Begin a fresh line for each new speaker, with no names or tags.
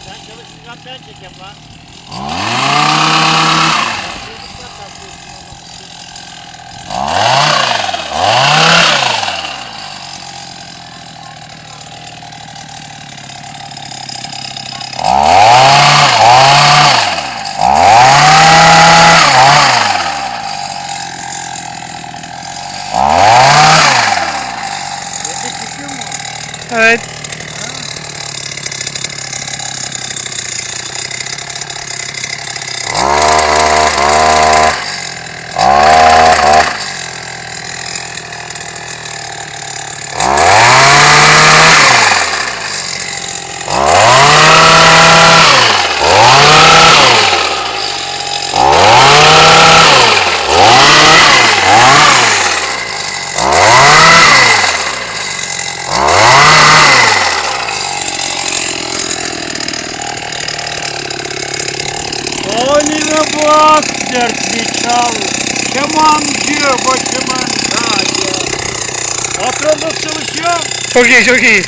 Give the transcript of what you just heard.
Sen çalışırken ben çekeyim lan.
Evet.
Haline bak dertli çal, kemancı başımın tacı. Patron nasıl çalışıyor?
Çok iyi, çok iyi.